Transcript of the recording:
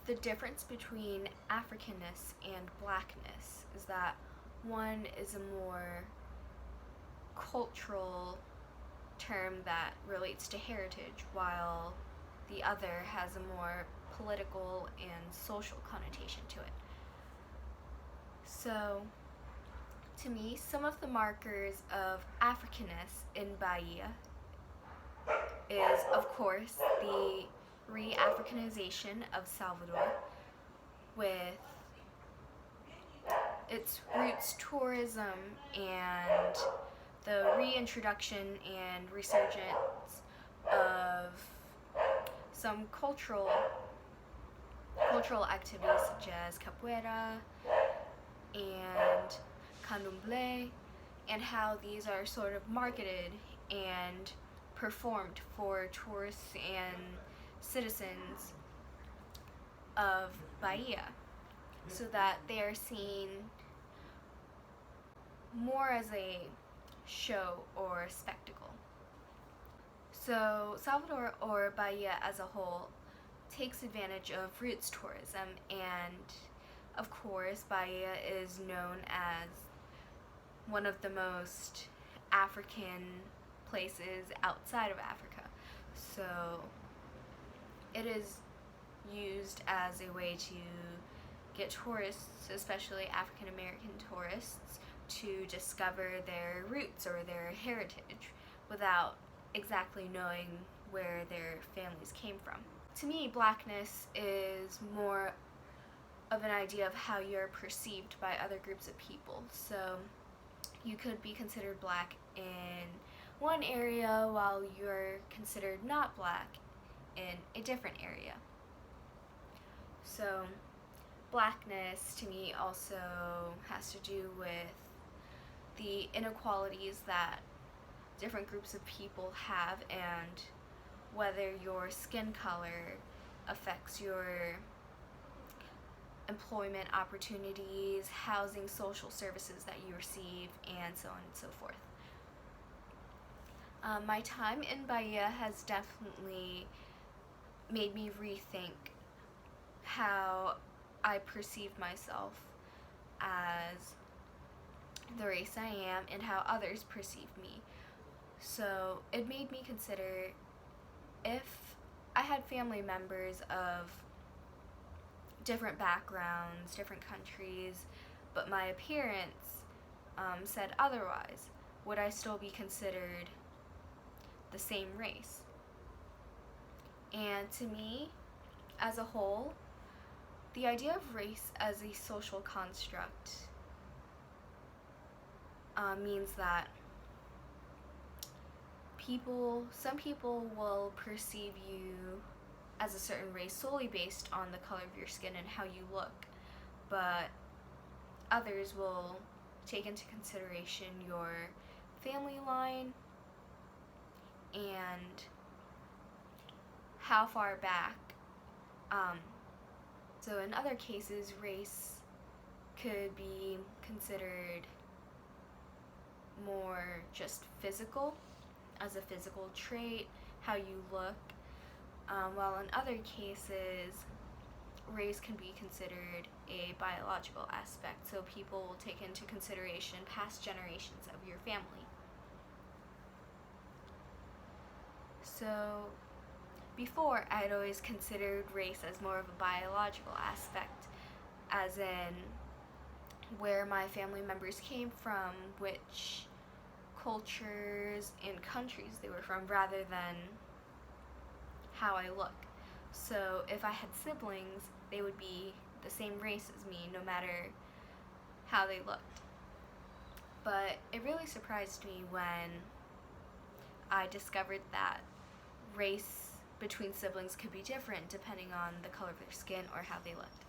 The difference between Africanness and blackness is that one is a more cultural term that relates to heritage, while the other has a more political and social connotation to it. So, to me, some of the markers of Africanness in Bahia is, of course, the re-Africanization of Salvador with its roots tourism and the reintroduction and resurgence of some cultural activities such as capoeira and candomblé, and how these are sort of marketed and performed for tourists and citizens of Bahia, so that they are seen more as a show or spectacle. So Salvador, or Bahia as a whole, takes advantage of roots tourism, and of course Bahia is known as one of the most African places outside of Africa. So it is used as a way to get tourists, especially African American tourists, to discover their roots or their heritage without exactly knowing where their families came from. To me, blackness is more of an idea of how you're perceived by other groups of people. So you could be considered black in one area while you're considered not black in a different area. So blackness to me also has to do with the inequalities that different groups of people have, and whether your skin color affects your employment opportunities, housing, social services that you receive, and so on and so forth. My time in Bahia has definitely made me rethink how I perceive myself as the race I am and how others perceive me. So it made me consider, if I had family members of different backgrounds, different countries, but my appearance said otherwise, would I still be considered the same race? And to me, as a whole, the idea of race as a social construct means that some people will perceive you as a certain race solely based on the color of your skin and how you look, but others will take into consideration your family line and how far back. So in other cases, race could be considered more just physical, as a physical trait, how you look, while in other cases, race can be considered a biological aspect, so people will take into consideration past generations of your family. So before, I had always considered race as more of a biological aspect, as in where my family members came from, which cultures and countries they were from, rather than how I look. So if I had siblings, they would be the same race as me, no matter how they looked. But it really surprised me when I discovered that race between siblings could be different depending on the color of their skin or how they looked.